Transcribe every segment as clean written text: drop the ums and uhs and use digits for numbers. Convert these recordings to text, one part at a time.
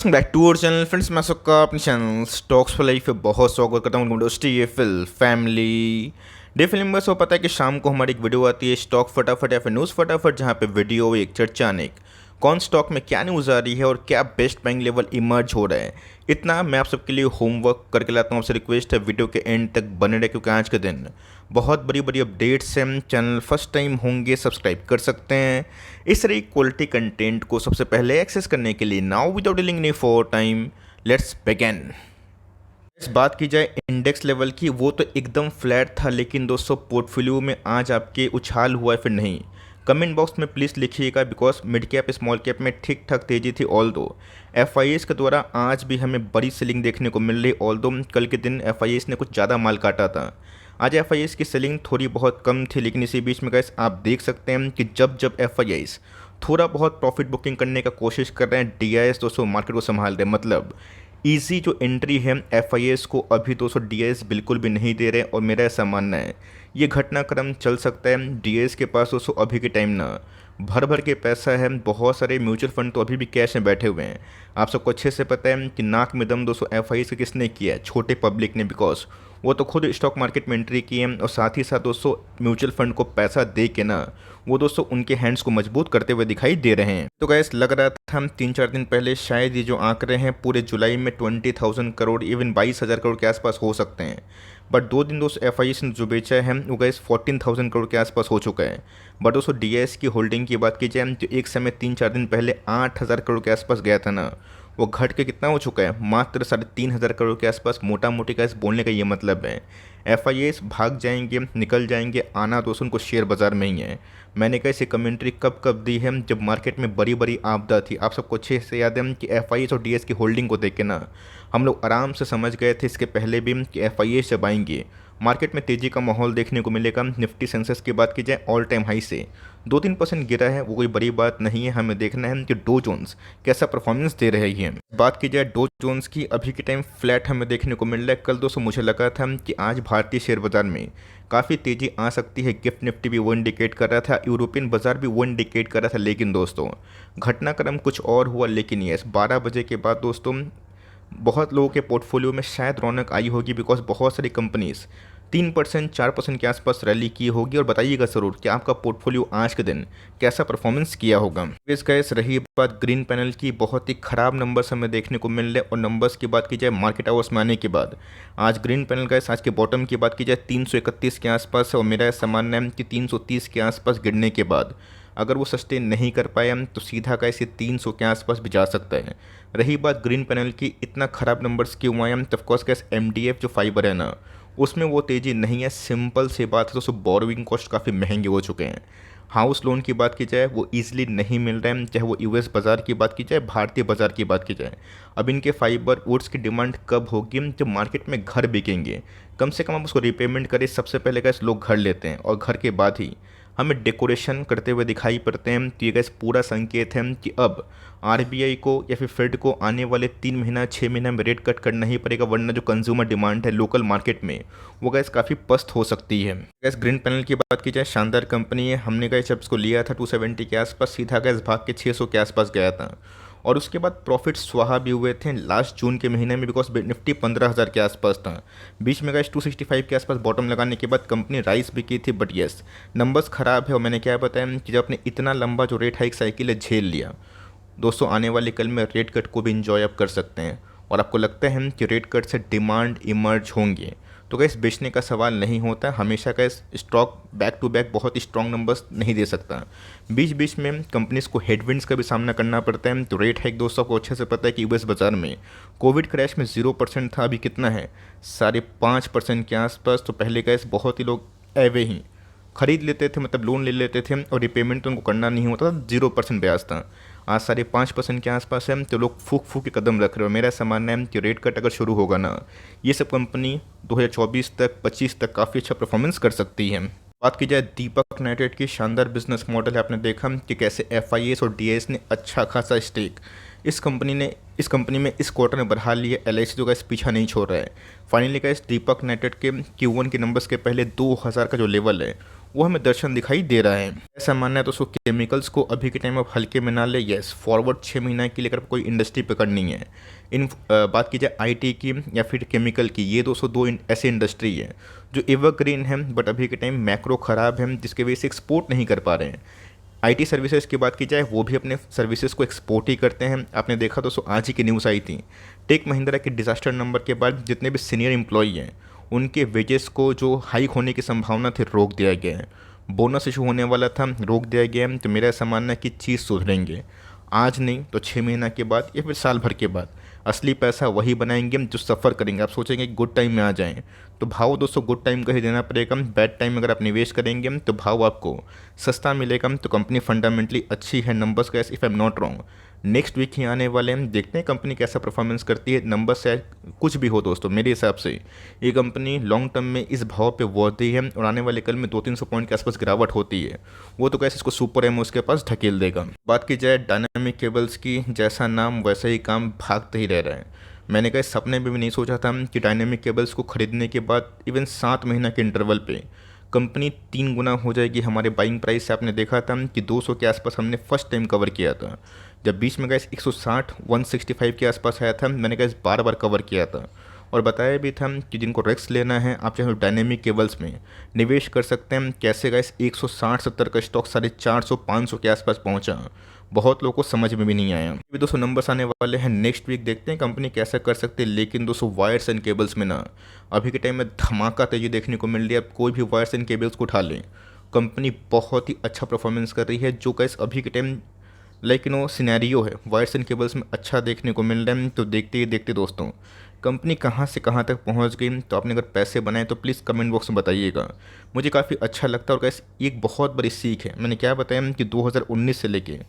Back to our channel friends. मैं सबका अपने चैनल स्टॉक्स फॉर लाइफ पे बहुत स्वागत करता हूँ। दोस्ती ये फिल फैमिली डे फिल्म बस वो पता है कि शाम को हमारी एक वीडियो आती है स्टॉक फटाफट या फिर न्यूज़ फटाफट, जहाँ पे वीडियो एक चर्चा अनेक कौन स्टॉक में क्या न्यूज़ आ रही है और क्या बेस्ट बाइंग लेवल इमर्ज हो रहा है। इतना मैं आप सबके लिए होमवर्क करके लाता हूँ। आपसे रिक्वेस्ट है वीडियो के एंड तक बने रहे, क्योंकि आज के दिन बहुत बड़ी बड़ी अपडेट्स हैं। चैनल फर्स्ट टाइम होंगे सब्सक्राइब कर सकते हैं इस तरह क्वालिटी कंटेंट को सबसे पहले एक्सेस करने के लिए। Now without dealing any for time let's begin. इस बात की जाए इंडेक्स लेवल की, वो तो एकदम फ्लैट था, लेकिन दोस्तों पोर्टफोलियो में आज आपके उछाल हुआ है फिर नहीं? कमेंट बॉक्स में प्लीज़ लिखिएगा, because mid cap small cap में ठीक ठाक तेज़ी थी। ऑल दो एफ के द्वारा आज भी हमें बड़ी सेलिंग देखने को मिल रही। ऑल दो कल के दिन एफ ने कुछ ज़्यादा माल काटा था, आज एफ की सेलिंग थोड़ी बहुत कम थी। लेकिन इसी बीच में गाइस आप देख सकते हैं कि जब जब एफ थोड़ा बहुत प्रॉफिट बुकिंग करने का कोशिश कर रहे हैं, डी दोस्तों मार्केट को संभाल रहे हैं। मतलब ईजी जो एंट्री है एफ को अभी 200 डी बिल्कुल भी नहीं दे रहे। और मेरा ऐसा मानना है ये घटनाक्रम चल सकता है। डी के पास दोस्तों अभी के टाइम ना भर भर के पैसा है। बहुत सारे म्यूचुअल फंड तो अभी भी कैश में बैठे हुए हैं। आप सबको अच्छे से पता है कि नाक में दम दोस्तों एफ से किसने किया है? छोटे पब्लिक ने, बिकॉज वो तो खुद स्टॉक मार्केट में एंट्री की है और साथ ही साथ दोस्तों म्यूचुअल फंड को पैसा दे के ना वो दोस्तों उनके हैंड्स को मजबूत करते हुए दिखाई दे रहे हैं। तो गैस लग रहा था हम 3-4 दिन पहले शायद ये जो आंकड़े हैं पूरे जुलाई में 20,000 करोड़ इवन 22,000 करोड़ के आसपास हो सकते हैं। बट 2 दिन दोस्तों एफ ने जो बेचा है वो गैस 14,000 करोड़ के आसपास हो चुका है। बट दोस्तों डी की होल्डिंग की बात की जाए तो एक समय 3-4 दिन पहले 8,000 करोड़ के आसपास गया था ना, वो घट के कितना हो चुका है? मात्र 3,500 करोड़ के आसपास। मोटा मोटी का इस बोलने का ये मतलब है एफ भाग जाएंगे, निकल जाएंगे, आना दोस्तों उनको शेयर बाजार में ही है। मैंने कैसे कमेंट्री कब कब दी है? जब मार्केट में बड़ी बड़ी आपदा थी। आप सबको अच्छे से याद है कि एफ और डी की होल्डिंग को देख के ना हम लोग आराम से समझ गए थे इसके पहले भी कि एफ जब आएंगे मार्केट में तेज़ी का माहौल देखने को मिलेगा। निफ्टी सेंसेक्स की बात की जाए ऑल टाइम हाई से 2-3% गिरा है, वो कोई बड़ी बात नहीं है। हमें देखना है कि डो जोन्स कैसा परफॉर्मेंस दे रही है। बात की जाए डो जोन्स की, अभी के टाइम फ्लैट हमें देखने को मिल रहा है। कल दोस्तों मुझे लगा था कि आज भारतीय शेयर बाजार में काफ़ी तेज़ी आ सकती है। गिफ्ट निफ्टी भी वो इंडिकेट कर रहा था, यूरोपियन बाजार भी वो इंडिकेट कर रहा था। लेकिन दोस्तों घटनाक्रम कुछ और हुआ। लेकिन यस 12 बजे के बाद दोस्तों बहुत लोगों के पोर्टफोलियो में शायद रौनक आई होगी, बिकॉज बहुत सारी कंपनीज 3% 4% के आसपास रैली की होगी। और बताइएगा ज़रूर कि आपका पोर्टफोलियो आज के दिन कैसा परफॉर्मेंस किया होगा। इस गैस रही बात ग्रीन पैनल की, बहुत ही ख़राब नंबर्स हमें देखने को मिल रहे। और नंबर्स की बात की जाए मार्केट आवर्स में आने के बाद आज ग्रीन पैनल गैस आज के बॉटम की बात की जाए 331 के आसपास है। और मेरा ऐसा मानना है कि 330 के आसपास गिरने के बाद अगर वो सस्टेन नहीं कर पाए तो सीधा का इसे 300 के आसपास भी जा सकता है। रही बात ग्रीन पैनल की, इतना ख़राब नंबर्स क्यों आए? तो ऑफकोर्स गैस MDF जो फाइबर है ना उसमें वो तेज़ी नहीं है। सिंपल सी बात है दोस्तों, बोरोइंग कॉस्ट काफ़ी महंगे हो चुके हैं। हाउस लोन की बात की जाए वो ईजिली नहीं मिल रहा है, चाहे वो यूएस बाज़ार की बात की जाए भारतीय बाज़ार की बात की जाए। अब इनके फाइबर वुड्स की डिमांड कब होगी? जब मार्केट में घर बिकेंगे। कम से कम हम उसको रिपेमेंट करें। सबसे पहले गैस लोग घर लेते हैं और घर के बाद ही हमें डेकोरेशन करते हुए दिखाई पड़ते हैं। तो ये गैस पूरा संकेत है कि अब आरबीआई को या फिर फेड को आने वाले 3 महीना 6 महीना में रेट कट करना ही पड़ेगा, वरना जो कंज्यूमर डिमांड है लोकल मार्केट में वो गैस काफ़ी पस्त हो सकती है। गैस ग्रीन पैनल की बात की जाए शानदार कंपनी है। हमने गैस जब इसको लिया था 270 के आसपास, सीधा गैस भाग के 600 के आसपास गया था। और उसके बाद प्रॉफिट स्वाहा भी हुए थे लास्ट जून के महीने में, बिकॉज निफ्टी 15,000 के आसपास था। बीच में गैस 265 के आसपास बॉटम लगाने के बाद कंपनी राइस भी की थी। बट यस नंबर्स ख़राब है। और मैंने क्या बताया कि जब अपने इतना लंबा जो रेट हाइक साइकिल है झेल लिया, दोस्तों आने वाले कल में रेट कट को भी इंजॉय आप कर सकते हैं। और आपको लगता है कि रेट कट से डिमांड इमर्ज होंगे तो गैस बेचने का सवाल नहीं होता। हमेशा gas stock back to back बहुत ही स्ट्रॉन्ग नंबर्स नहीं दे सकता। बीच बीच में कंपनीज को हेडविंड्स का भी सामना करना पड़ता है। तो रेट हाइक दोस्तों को अच्छे से पता है कि यूएस बाजार में कोविड क्रैश में 0% था, अभी कितना है 5.5% के आसपास। तो पहले गैस बहुत ही लोग एवे ही खरीद लेते थे, मतलब लोन ले लेते थे और रिपेमेंट तो उनको करना नहीं होता था, 0% ब्याज था। आज 5.5% के आसपास है तो लोग फूक फूक के कदम रख रहे हो। मेरा ऐसा मानना है कि रेट कट अगर शुरू होगा ना ये सब कंपनी 2024 तक 25 तक काफ़ी अच्छा परफॉर्मेंस कर सकती है। बात की जाए दीपक नाइट्रेट की, शानदार बिजनेस मॉडल है। आपने देखा कि कैसे एफ और डी ने अच्छा खासा स्टेक इस कंपनी में इस क्वार्टर में बढ़ा लिया। LIC जो गैस पीछा नहीं छोड़ रहा है। फाइनली गैस दीपक नाइट्रेट के Q1 के नंबर्स के पहले 2000 का जो लेवल है वो हमें दर्शन दिखाई दे रहा है। ऐसा मानना है दोस्तों केमिकल्स को अभी के टाइम आप हल्के में ना ले। यस, फॉरवर्ड 6 महीने के लिए अगर कोई इंडस्ट्री पकड़नी है, बात की जाए आईटी की या फिर केमिकल की, ये दोस्तों दो ऐसी इंडस्ट्री है जो एवरग्रीन है, बट अभी के टाइम मैक्रो ख़राब है जिसकी वजह से एक्सपोर्ट नहीं कर पा रहे हैं। आईटी सर्विसेज की बात की जाए, वो भी अपने सर्विसेज को एक्सपोर्ट ही करते हैं। आपने देखा दोस्तों आज ही की न्यूज़ आई थी, टेक महिंद्रा के डिजास्टर नंबर के बाद जितने भी सीनियर एम्प्लॉई हैं उनके वेजेस को जो हाइक होने की संभावना थी रोक दिया गया है। बोनस इशू होने वाला था, रोक दिया गया है। तो मेरा ऐसा मानना है कि चीज़ सुधरेंगे, आज नहीं तो 6 महीना के बाद या फिर साल भर के बाद। असली पैसा वही बनाएंगे जो सफ़र करेंगे। आप सोचेंगे गुड टाइम में आ जाएं, तो भाव दोस्तों गुड टाइम का ही देना पड़ेगा। बैड टाइम में अगर आप निवेश करेंगे तो भाव आपको सस्ता मिलेगा। तो कंपनी फंडामेंटली अच्छी है, नंबर्स का if I am not wrong next week ही आने वाले हैं, देखते हैं कंपनी कैसा परफॉर्मेंस करती है। नंबर से कुछ भी हो दोस्तों, मेरे हिसाब से ये कंपनी लॉन्ग टर्म में इस भाव पे वर्दी है और आने वाले कल में 200-300 पॉइंट के आसपास गिरावट होती है, वो तो कैसे इसको सुपर एम उसके पास ढकेल देगा। बात की जाए डायनामिक केबल्स की, जैसा नाम वैसा ही काम भागते ही रह रहा है। मैंने कहा सपने में भी नहीं सोचा था कि डायनामिक केबल्स को खरीदने के बाद इवन 7 महीना के इंटरवल पे कंपनी 3 गुना हो जाएगी हमारे बाइंग प्राइस से। आपने देखा था कि 200 के आसपास हमने फर्स्ट टाइम कवर किया था, जब बीच में गैस 160 165 के आसपास आया था, मैंने गैस बार बार कवर किया था और बताया भी था कि जिनको रिस्क लेना है आप चाहे डायनेमिक केबल्स में निवेश कर सकते हैं। कैसे गैस 160-70 का स्टॉक 450-500 के आसपास पहुंचा, बहुत लोगों को समझ में भी नहीं आया। अभी 200 नंबर्स आने वाले हैं नेक्स्ट वीक, देखते हैं कंपनी कैसा कर सकती है। लेकिन 200 वायर्स एंड केबल्स में ना अभी के टाइम में धमाका तेजी देखने को मिल रही है। अब कोई भी वायर्स एंड केबल्स को उठा लें, कंपनी बहुत ही अच्छा परफॉर्मेंस कर रही है। जो गैस अभी के टाइम सिनेरियो है वायर्स एंड केबल्स में अच्छा देखने को मिल रहा है। तो देखते ही देखते दोस्तों कंपनी कहाँ से कहाँ तक पहुँच गई। तो आपने अगर पैसे बनाए तो प्लीज़ कमेंट बॉक्स में बताइएगा, मुझे काफ़ी अच्छा लगता है। और कैसे एक बहुत बड़ी सीख है, मैंने क्या बताया कि 2019 से लेके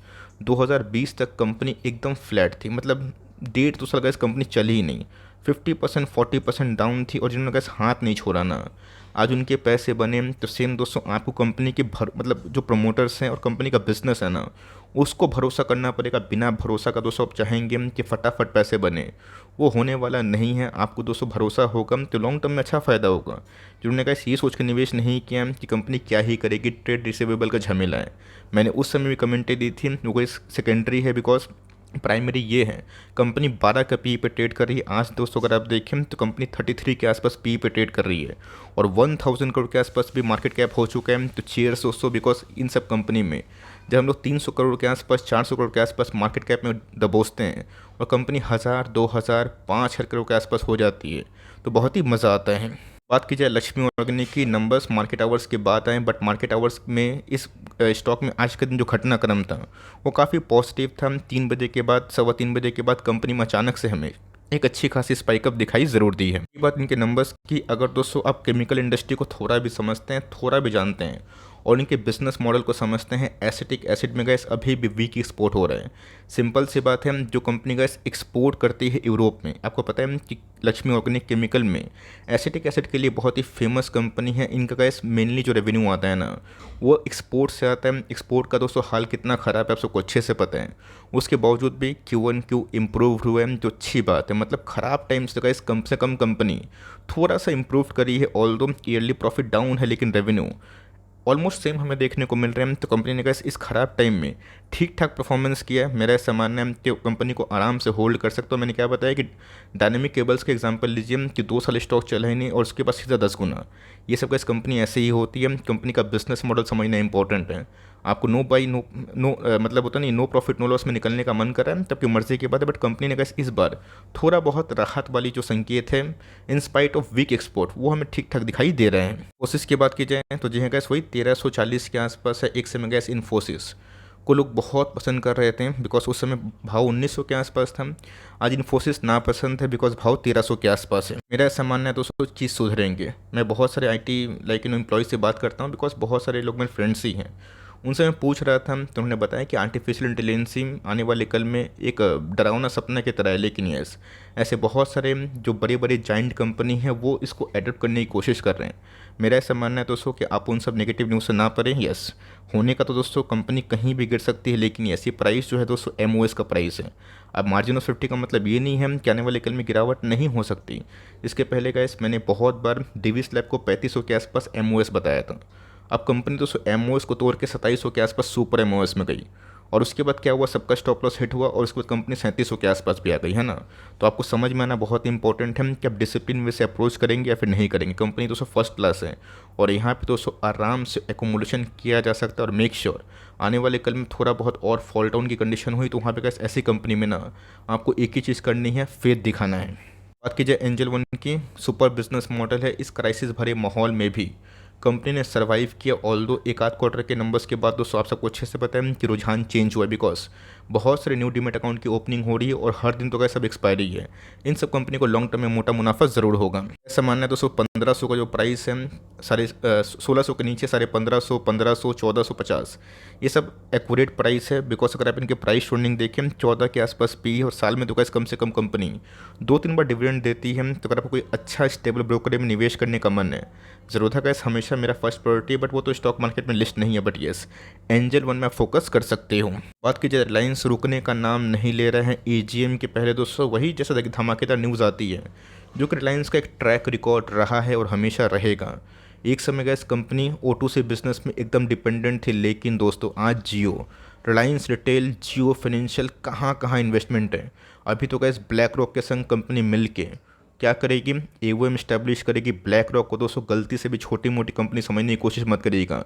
2020 तक कंपनी एकदम फ्लैट थी, मतलब 1.5-2 साल गैस कंपनी चली ही नहीं, 50% 40% डाउन थी। और जिन्होंने गैस हाथ नहीं छोड़ा ना, आज उनके पैसे बने। तो सेम दोस्तों आपको कंपनी के मतलब जो प्रमोटर्स हैं और कंपनी का बिजनेस है ना, उसको भरोसा करना पड़ेगा। बिना भरोसा का दोस्तों आप चाहेंगे कि फटाफट पैसे बने, वो होने वाला नहीं है। आपको दोस्तों भरोसा होगा तो लॉन्ग टर्म में अच्छा फ़ायदा होगा। जिन्होंने कहा ये सोच कर निवेश नहीं किया कि कंपनी क्या ही करेगी, ट्रेड रिसीवेबल का झमेला है, मैंने उस समय भी कमेंटें दी थी। वो कोई सेकेंडरी है, बिकॉज प्राइमरी ये है कंपनी 12 का पी पे ट्रेड कर रही है। आज दोस्तों अगर आप देखें तो कंपनी 33 के आसपास पी पे ट्रेड कर रही है और 1000 करोड़ के आसपास भी मार्केट कैप हो चुका है। तो चेयर्स दोस्तों, बिकॉज इन सब कंपनी में जब हम लोग 300 करोड़ के आसपास 400 करोड़ के आसपास मार्केट कैप में दबोचते हैं और कंपनी 1000 2000 5000 करोड़ के आसपास हो जाती है, तो बहुत ही मज़ा आता है। बात की जाए लक्ष्मी ऑर्गेनिक की, नंबर्स मार्केट आवर्स के बाद आए, बट मार्केट आवर्स में इस स्टॉक में आज के दिन जो घटनाक्रम था वो काफ़ी पॉजिटिव था। 3 बजे के बाद 3:15 बजे के बाद कंपनी में अचानक से हमें एक अच्छी खासी स्पाइकअप दिखाई ज़रूर दी है। ये बात इनके नंबर्स की, अगर दोस्तों आप केमिकल इंडस्ट्री को थोड़ा भी समझते हैं, थोड़ा भी जानते हैं और इनके बिजनेस मॉडल को समझते हैं, एसिटिक एसिड में गैस अभी भी वीक एक्सपोर्ट हो रहा है। सिंपल सी बात है, जो कंपनी गैस एक्सपोर्ट करती है यूरोप में, आपको पता है कि लक्ष्मी ऑर्गेनिक केमिकल में एसिटिक एसिड के लिए बहुत ही फेमस कंपनी है। इनका गैस मेनली जो रेवेन्यू आता है ना, वो एक्सपोर्ट से आता है। एक्सपोर्ट का दोस्तों हाल कितना ख़राब है आप सबको अच्छे से पता है। उसके बावजूद भी Q1Q इम्प्रूव हुए हैं, जो अच्छी बात है। मतलब ख़राब टाइम से गैस कम से कम कंपनी थोड़ा सा इम्प्रूव करी है। ऑल्दो ईयरली प्रॉफिट डाउन है, लेकिन रेवेन्यू ऑलमोस्ट सेम हमें देखने को मिल रहे हैं। तो कंपनी ने इस ख़राब टाइम में ठीक ठाक परफॉर्मेंस किया है। मेरा ऐसा मानना है कि कंपनी को आराम से होल्ड कर सकते हो। मैंने क्या बताया कि डायनेमिक केबल्स के एग्जांपल लीजिए कि 2 साल स्टॉक चला ही नहीं और उसके बाद सीधा 10 गुना। ये सब इस कंपनी ऐसे ही होती है। कंपनी का बिजनेस मॉडल समझना इंपॉर्टेंट है। आपको नो बाई नो नो मतलब होता नहीं, नो प्रॉफिट नो लॉस में निकलने का मन कर रहा है तब की मर्जी की बात है। बट कंपनी ने इस बार थोड़ा बहुत राहत वाली जो संकेत है in spite of weak export, वो हमें ठीक ठाक दिखाई दे रहे हैं। कोशिश की बात की जाए तो जी हाँ गैस वही 1340 के आसपास है। एक समय गैस इन्फोसिस को लोग बहुत पसंद कर रहे थे, बिकॉज उस समय भाव 1900 के आसपास था। आज इन्फोसिस नापसंद है बिकॉज भाव 1300 के आसपास है। मेरा ऐसा मानना है दोस्तों चीज़ सुधरेंगे। मैं बहुत सारे IT एम्प्लॉय से बात करता हूँ, बिकॉज बहुत सारे लोग मेरे फ्रेंड्स ही हैं। उनसे मैं पूछ रहा था तो उन्होंने बताया कि आर्टिफिशियल इंटेलिजेंसी आने वाले कल में एक डरावना सपना की तरह है। लेकिन यस, ऐसे बहुत सारे जो बड़े बड़े जाइंट कंपनी हैं वो इसको एडप्ट करने की कोशिश कर रहे हैं। मेरा ऐसा मानना है दोस्तों कि आप उन सब नेगेटिव न्यूज़ से ना पड़ें। यस, होने का तो दोस्तों कंपनी कहीं भी गिर सकती है, लेकिन यस ये प्राइस जो है दोस्तों MOS का प्राइस है। अब मार्जिन ऑफ सेफ्टी का मतलब ये नहीं है कि आने वाले कल में गिरावट नहीं हो सकती। इसके पहले गाइस मैंने बहुत बार डिविस लैब को 3500 के आसपास MOS बताया था। अब कंपनी दोस्तों एमओएस को तोड़ के 2700 के आसपास सुपर एमओएस में गई, और उसके बाद क्या हुआ, सबका स्टॉप लॉस हिट हुआ और उसके बाद कंपनी 3700 के आसपास भी आ गई, है ना। तो आपको समझ में आना बहुत इंपॉर्टेंट है कि आप डिसिप्लिन वे से अप्रोच करेंगे या फिर नहीं करेंगे। कंपनी दोस्तों फर्स्ट क्लास है और यहाँ पे दोस्तों आराम से एकोमोडेशन किया जा सकता है। और मेक श्योर आने वाले कल में थोड़ा बहुत और फॉल डाउन की कंडीशन हुई तो वहाँ पे कैसे ऐसी कंपनी में ना आपको एक ही चीज़ करनी है, फेथ दिखाना है। बात की जाए एंजल वन की, सुपर बिजनेस मॉडल है। इस क्राइसिस भरे माहौल में भी कंपनी ने सर्वाइव किया। ऑल्दो एक आध क्वार्टर के नंबर्स के बाद दोस्तों आप सबको अच्छे से पता है कि रुझान चेंज हुआ है, बिकॉज बहुत सारे न्यू डीमेट अकाउंट की ओपनिंग हो रही है और हर दिन तो क्या सब एक्सपायरी है। इन सब कंपनी को लॉन्ग टर्म में मोटा मुनाफा ज़रूर होगा। ऐसा मानना है दोस्तों 1500 का जो प्राइस है, 1600 के नीचे 1550, 1500, 1450, ये सब एक्यूरेट प्राइस है। बिकॉज अगर आप इनके प्राइस शेडिंग देखें 14 के आसपास पी है और साल में तो कैसे कम से कम कंपनी 2-3 बार डिविडेंड देती है। तो अगर आपको कोई अच्छा स्टेबल ब्रोकर में निवेश करने का मन है, ज़रूरत है कैसे हमेशा मेरा फर्स्ट प्रायोरिटी है, बट वो तो स्टॉक मार्केट में लिस्ट नहीं है। बट येस, एंजल वन में आप फोकस कर सकते हो। बात की जाए रिलायंस रुकने का नाम नहीं ले रहे हैं। एजीएम के पहले दोस्तों वही जैसा धमाकेदार न्यूज़ आती है जो कि रिलायंस का एक ट्रैक रिकॉर्ड रहा है और हमेशा रहेगा। एक समय गैस कंपनी O2 से बिजनेस में एकदम डिपेंडेंट थी, लेकिन दोस्तों आज जियो, रिलायंस रिटेल, जियो फाइनेंशियल कहाँ कहाँ इन्वेस्टमेंट है। अभी तो गैस ब्लैक रॉक के संग कंपनी मिल के क्या करेगी, एओएम स्टैब्लिश करेगी। ब्लैक रॉक को दोस्तों गलती से भी छोटी मोटी कंपनी समझने की कोशिश मत करिएगा।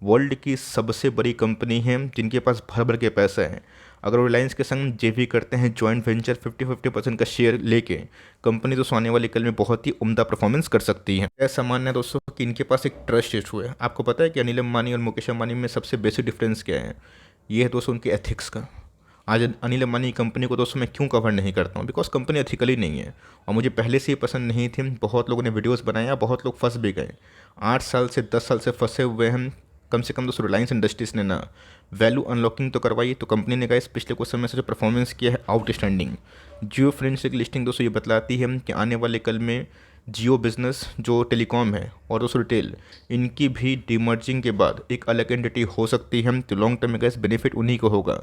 वर्ल्ड की सबसे बड़ी कंपनी है जिनके पास भर भर के पैसा है। अगर रिलायंस के संग जेवी करते हैं, जॉइंट वेंचर 50-50% का शेयर लेके, कंपनी दोस्तों आने वाले कल में बहुत ही उम्दा परफॉर्मेंस कर सकती है। ऐसा मानना है दोस्तों कि इनके पास एक ट्रस्ट इशू है। आपको पता है कि अनिल अंबानी और मुकेश अंबानी में सबसे बेसिक डिफरेंस क्या है? ये है दोस्तों उनके एथिक्स का। आज अनिल अंबानी कंपनी को दोस्तों मैं क्यों कवर नहीं करता हूँ, बिकॉज कंपनी एथिकली नहीं है और मुझे पहले से ही पसंद नहीं थी। बहुत लोगों ने वीडियोस बनाया, बहुत लोग फंस भी गए। 8 साल से 10 साल से फंसे हुए हैं। कम से कम दोस्तों रिलायंस इंडस्ट्रीज ने ना वैल्यू अनलॉकिंग तो करवाई, तो कंपनी ने इस पिछले कुछ समय से जो परफॉर्मेंस किया है आउटस्टैंडिंग। जियो फाइनेंशियल की लिस्टिंग दोस्तों ये बतलाती है कि आने वाले कल में जियो बिजनेस जो टेलीकॉम है और उस रिटेल, इनकी भी डीमर्जिंग के बाद एक अलग एंटिटी हो सकती है। तो लॉन्ग टर्म में गैस बेनिफिट उन्हीं को होगा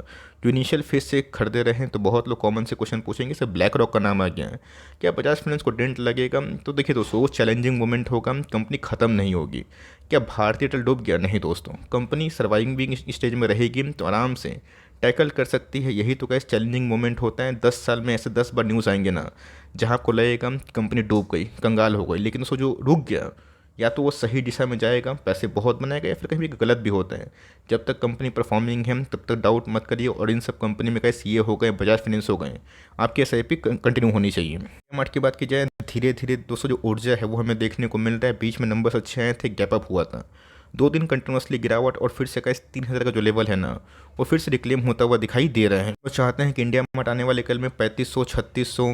जो इनिशियल फेज से खरीदे रहे हैं। तो बहुत लोग कॉमन से क्वेश्चन पूछेंगे सर ब्लैक रॉक का नाम आ गया है, क्या बजाज फाइनेंस को डेंट लगेगा? तो देखिए दोस्तों वो चैलेंजिंग मोमेंट होगा, कंपनी ख़त्म नहीं होगी। क्या भारतीय एयरटेल डूब गया? नहीं दोस्तों, कंपनी सर्वाइविंग स्टेज में रहेगी तो आराम से टैकल कर सकती है। यही तो कैसे चैलेंजिंग मोमेंट होता है। 10 साल में ऐसे 10 बार न्यूज़ आएंगे ना जहाँ आपको लगेगा कंपनी डूब गई, कंगाल हो गई। लेकिन उसको जो रुक गया, या तो वो सही दिशा में जाएगा, पैसे बहुत बनाएगा, या फिर कहीं भी गलत भी होता है। जब तक कंपनी परफॉर्मिंग है तब तक डाउट मत करिए। और इन सब कंपनी में कैसे ये हो गए, बजाज फाइनेंस हो गए, आपकी SIP कंटिन्यू होनी चाहिए। मार्ट की बात की जाए, धीरे धीरे दोस्तों जो ऊर्जा है वो हमें देखने को मिल रहा है। बीच में नंबर्स अच्छे आए थे, गैप अप हुआ था, 2 दिन कंटिन्यूसली गिरावट और फिर से कैसे 3000 का जो लेवल है ना वो फिर से रिक्लेम होता हुआ दिखाई दे रहा है। तो चाहते हैं कि इंडिया मार्ट आने वाले कल में 3500, 3600,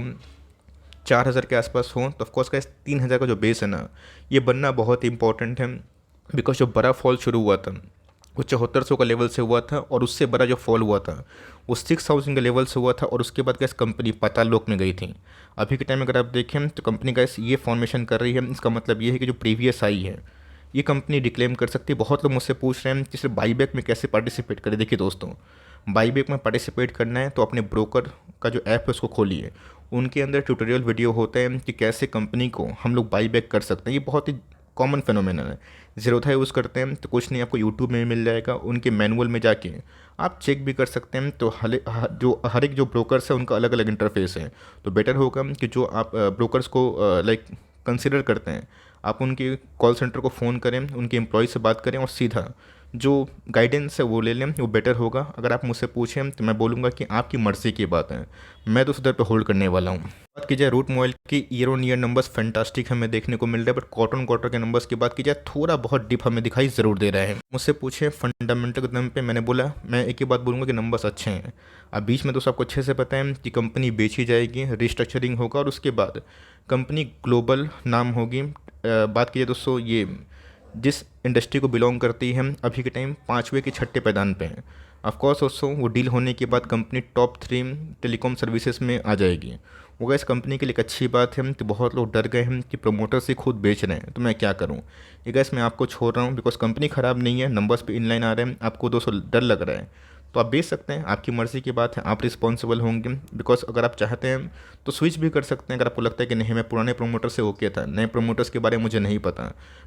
4000 के आसपास हो। तो ऑफकोर्स का 3000 का जो बेस है ना ये बनना बहुत इंपॉर्टेंट है। बिकॉज जो बड़ा फॉल शुरू हुआ था वो 7400 का लेवल से हुआ था, और उससे बड़ा जो फॉल हुआ था वो 6000 के लेवल से हुआ था, और उसके बाद कैसे कंपनी पाताल लोक में गई थी। अभी के टाइम में अगर आप देखें तो कंपनी कैसे ये फॉर्मेशन कर रही है, इसका मतलब ये है कि जो प्रीवियस आई है ये कंपनी डिक्लेम कर सकती है। बहुत लोग मुझसे पूछ रहे हैं कि सिर्फ बाईबैक में कैसे पार्टिसिपेट करें। देखिए दोस्तों, बाईबैक में पार्टिसिपेट करना है तो अपने ब्रोकर का जो ऐप है उसको खोलिए, उनके अंदर ट्यूटोरियल वीडियो होते हैं कि कैसे कंपनी को हम लोग बाईबैक कर सकते हैं। ये बहुत ही कॉमन फिनोमेनन है। ज़रूरत है यूज़ करते हैं तो कुछ नहीं, आपको यूट्यूब में मिल जाएगा, उनके मैनुअल में जाके आप चेक भी कर सकते हैं। तो हर एक जो ब्रोकर्स है उनका अलग अलग इंटरफेस है। तो बेटर होगा कि जो आप ब्रोकर्स को लाइक कंसिडर करते हैं, आप उनके कॉल सेंटर को फ़ोन करें, उनके एम्प्लॉय से बात करें और सीधा जो गाइडेंस है वो ले लें, वो बेटर होगा। अगर आप मुझसे पूछें तो मैं बोलूँगा कि आपकी मर्ज़ी की बात है, मैं तो उस दर पे होल्ड करने वाला हूँ। बात की जाए रूट मोबाइल की, year on year numbers fantastic हमें देखने को मिल रहा है, बट क्वार्टर के नंबर्स की बात की जाए थोड़ा बहुत डिप हमें दिखाई ज़रूर दे रहा है। मुझसे पूछें फंडामेंटल के दम पे, मैंने बोला मैं एक ही बात बोलूँगा कि नंबर्स अच्छे हैं। अब बीच में तो सबको अच्छे से पता है कि कंपनी बेची जाएगी, रिस्ट्रक्चरिंग होगा और उसके बाद कंपनी ग्लोबल नाम होगी। बात की जाए दोस्तों, ये जिस इंडस्ट्री को बिलोंग करती है अभी के टाइम 5वें के 6ठे पैदान पे हैं। ऑफकोर्स दोस्तों वो डील होने के बाद कंपनी टॉप 3 टेलीकॉम सर्विसेज में आ जाएगी। वो गैस कंपनी के लिए एक अच्छी बात है। तो बहुत लोग डर गए हैं कि प्रमोटर से खुद बेच रहे हैं, तो मैं क्या करूं। ये गैस मैं आपको छोड़ रहा हूं, बिकॉज कंपनी ख़राब नहीं है, नंबर्स पे इनलाइन आ रहे हैं। आपको दोस्तों डर लग रहा है तो आप बेच सकते हैं, आपकी मर्ज़ी की बात है, आप रिस्पॉन्सिबल होंगे। बिकॉज अगर आप चाहते हैं तो स्विच भी कर सकते हैं। अगर आपको लगता है कि नहीं, मैं पुराने प्रोमोटर से ओके था, नए प्रोमोटर्स के बारे में मुझे नहीं पता,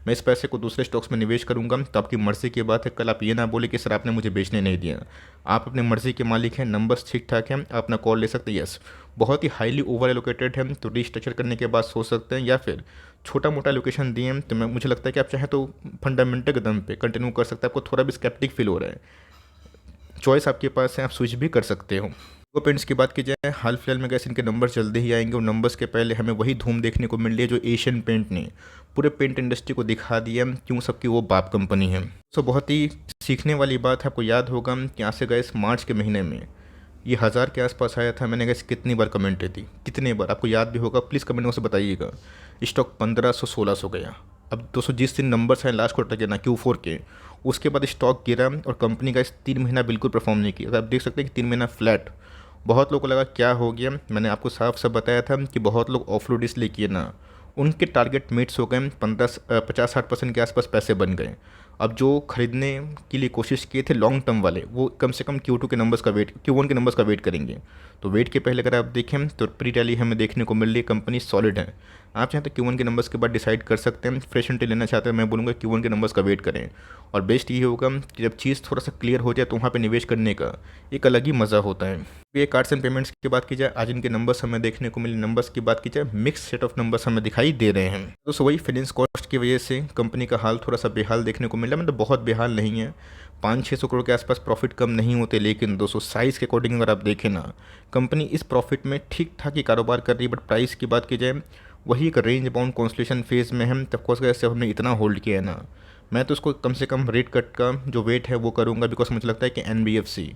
मैं इस पैसे को दूसरे स्टॉक्स में निवेश करूंगा, तो आपकी मर्ज़ी की बात है। कल आप ये ना बोले कि सर आपने मुझे बेचने नहीं दिया। आप अपनी मर्ज़ी के मालिक हैं, नंबर्स ठीक ठाक हैं, आप अपना कॉल ले सकते हैं। यस, बहुत ही हाईली ओवर एलोकेटेड है तो रीस्ट्रक्चर करने के बाद सोच सकते हैं, या फिर छोटा मोटा लोकेशन दिए हैं तो मैं मुझे लगता है कि आप चाहे तो फंडामेंटल के दम पे कंटिन्यू कर सकते हैं। आपको थोड़ा भी स्केप्टिक फील हो रहा है, चॉइस आपके पास है, आप स्विच भी कर सकते हो। वो पेंट्स की बात की जाए, हाल फिलहाल में गैस इनके नंबर्स जल्दी ही आएंगे, और नंबर्स के पहले हमें वही धूम देखने को मिल रही है जो एशियन पेंट ने पूरे पेंट इंडस्ट्री को दिखा दिया क्यों सबकी वो बाप कंपनी है। तो बहुत ही सीखने वाली बात है। आपको याद होगा कि यहाँ से गैस मार्च के महीने में ये 1000 के आसपास आया था। मैंने गैस कितनी बार कमेंट दी, कितने बार, आपको याद भी होगा, प्लीज़ कमेंट में से बताइएगा। स्टॉक 1500-1600 गया। अब दोस्तों जिस दिन नंबर्स हैं लास्ट क्वार्टर के ना Q4 के, उसके बाद स्टॉक गिरा और कंपनी का इस 3 महीना बिल्कुल परफॉर्म नहीं किया। अगर आप देख सकते हैं कि 3 महीना फ्लैट। बहुत लोगों को लगा क्या हो गया, मैंने आपको साफ साफ बताया था कि बहुत लोग ऑफलोड इसलिए किए ना, उनके टारगेट मीट्स हो गए, 50-60% के आसपास पैसे बन गए। अब जो खरीदने के लिए कोशिश किए थे लॉन्ग टर्म वाले, वो कम से कम Q2 के नंबर्स का वेट, Q1 के नंबर्स का वेट करेंगे। तो वेट के पहले अगर आप देखें तो प्री टैली हमें देखने को मिल रही है, कंपनी सॉलिड है। आप चाहें तो Q1 के नंबर्स के बाद डिसाइड कर सकते हैं। फ्रेश एंट्री लेना चाहते हैं, मैं बोलूँगा Q1 के नंबर्स का वेट करें। और बेस्ट ये होगा कि जब चीज़ थोड़ा सा क्लियर हो जाए तो वहाँ पे निवेश करने का एक अलग ही मज़ा होता है। ये कार्ड्स एंड पेमेंट्स की बात की जाए, आज इनके नंबर्स हमें देखने को मिले। नंबर्स की बात की जाए, मिक्स सेट ऑफ नंबर्स हमें दिखाई दे रहे हैं। तो वही फाइनेंस कॉस्ट की वजह से कंपनी का हाल थोड़ा सा बेहाल देखने को मिला। मतलब बहुत बेहाल नहीं है, 500-600 करोड़ के आसपास प्रॉफिट कम नहीं होते, लेकिन 200 साइज़ के अकॉर्डिंग अगर आप देखें ना, कंपनी इस प्रॉफिट में ठीक ठाक ही कारोबार कर रही है। बट प्राइस की बात की जाए, वही एक रेंज बाउंड कॉन्सलेशन फेज़ में हम, तब कोर्स से हमने इतना होल्ड किया है ना, मैं तो उसको कम से कम रेट कट का जो वेट है वो करूँगा। बिकॉज मुझे लगता है कि NBFC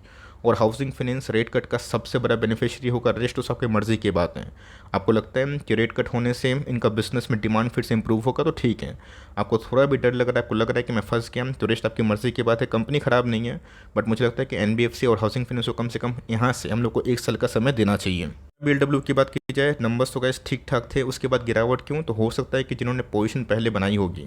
और हाउसिंग फाइनेंस रेट कट का सबसे बड़ा बेनिफिशियरी होगा। रेस्ट तो सबकी मर्ज़ी की बात है। आपको लगता है कि रेट कट होने से इनका बिजनेस में डिमांड फिर से इंप्रूव होगा तो ठीक है। आपको थोड़ा भी डर लग रहा है, आपको लग रहा है कि मैं फंस गया, तो रेस्ट आपकी मर्ज़ी की बात है। कंपनी ख़राब नहीं है, बट मुझे लगता है कि NBFC और हाउसिंग फाइनेंस को कम से कम यहाँ से हम लोग को 1 साल का समय देना चाहिए। BLW की बात की जाए, नंबर्स तो गैस ठीक ठाक थे, उसके बाद गिरावट क्यों, तो हो सकता है कि जिन्होंने पोजीशन पहले बनाई होगी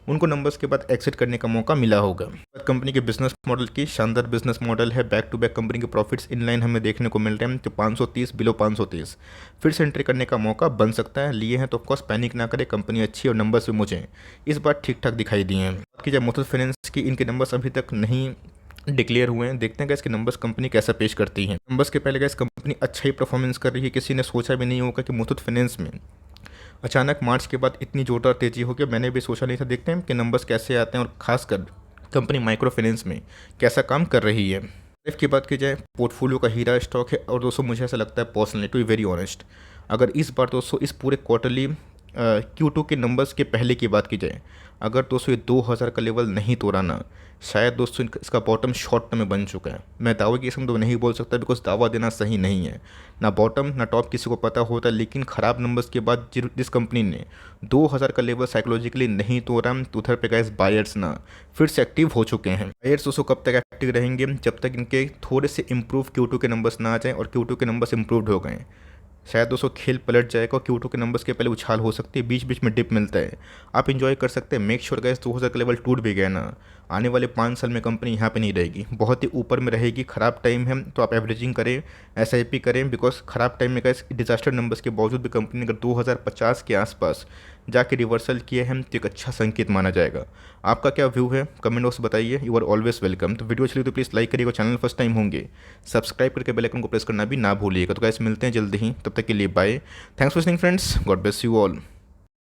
उनको नंबर्स के बाद एग्जिट करने का मौका मिला होगा। कंपनी के बिजनेस मॉडल की शानदार बिजनेस मॉडल है, बैक टू बैक कंपनी के प्रॉफिट्स इन लाइन हमें देखने को मिल रहे हैं। तो 530 बिलो 530 फिर से एंट्री करने का मौका बन सकता है। लिए हैं तो ऑफकोर्स पैनिक ना करें, कंपनी अच्छी और नंबर्स भी मुझे इस बार ठीक ठाक दिखाई दिए हैं। बात की जाए मुथूट फाइनेंस की, इनके नंबर्स अभी तक नहीं डिक्लेयर हुए हैं, देखते हैं गैस कि नंबर्स कंपनी कैसा पेश करती है। नंबर्स के पहले गैस कंपनी अच्छा ही परफॉर्मेंस कर रही है। किसी ने सोचा भी नहीं होगा कि मुथूट फाइनेंस में अचानक मार्च के बाद इतनी जोरदार तेज़ी होगी, मैंने भी सोचा नहीं था। देखते हैं कि नंबर्स कैसे आते हैं और खासकर कंपनी माइक्रो फाइनेंस में कैसा काम कर रही है। लाइफ की बात की जाए, पोर्टफोलियो का हीरा स्टॉक है। और दोस्तों मुझे ऐसा लगता है personally, to be very honest, अगर इस बार दोस्तों इस पूरे क्वार्टरली Q2 के नंबर्स के पहले की बात की जाए, अगर दोस्तों ये 2000 का लेवल नहीं तोड़ा ना, शायद दोस्तों इसका बॉटम शॉर्ट टर्म में बन चुका है। मैं दावे की किस्म तो नहीं बोल सकता, बिकॉज दावा देना सही नहीं है। ना बॉटम ना टॉप किसी को पता होता, लेकिन ख़राब नंबर्स के बाद जिस कंपनी ने 2000 का लेवल साइकोलॉजिकली नहीं तोड़ा, तो उधर पे गैस बायर्स ना फिर से एक्टिव हो चुके हैं। बायर्स दोस्तों कब तक एक्टिव रहेंगे, जब तक इनके थोड़े से इंप्रूव Q2 के नंबर्स ना आ जाएँ। और Q2 के नंबर्स इंप्रूव्ड हो गए, शायद दोस्तों खेल पलट जाएगा। Q2 के नंबर्स के पहले उछाल हो सकती है, बीच बीच में डिप मिलता है, आप इंजॉय कर सकते हैं। मेक श्योर गैस 2000 का लेवल टूट भी गया ना, आने वाले 5 साल में कंपनी यहाँ पे नहीं रहेगी, बहुत ही ऊपर में रहेगी। ख़राब टाइम है तो आप एवरेजिंग करें, SIP करें, बिकॉज ख़राब टाइम में गैस डिजास्टर नंबर्स के बावजूद भी कंपनी ने अगर 2050 के आसपास जाके रिवर्सल किए हैं तो एक अच्छा संकेत माना जाएगा। आपका क्या व्यू है, कमेंट बॉक्स बताइए। You are always welcome. तो वीडियो अच्छी तो प्लीज़ लाइक करिएगा, चैनल फर्स्ट टाइम होंगे सब्सक्राइब करके बेल आइकन को प्रेस करना भी ना भूलिएगा। तो गाइस मिलते हैं जल्दी ही, तब तक के लिए bye. Thanks for listening friends, God bless you all.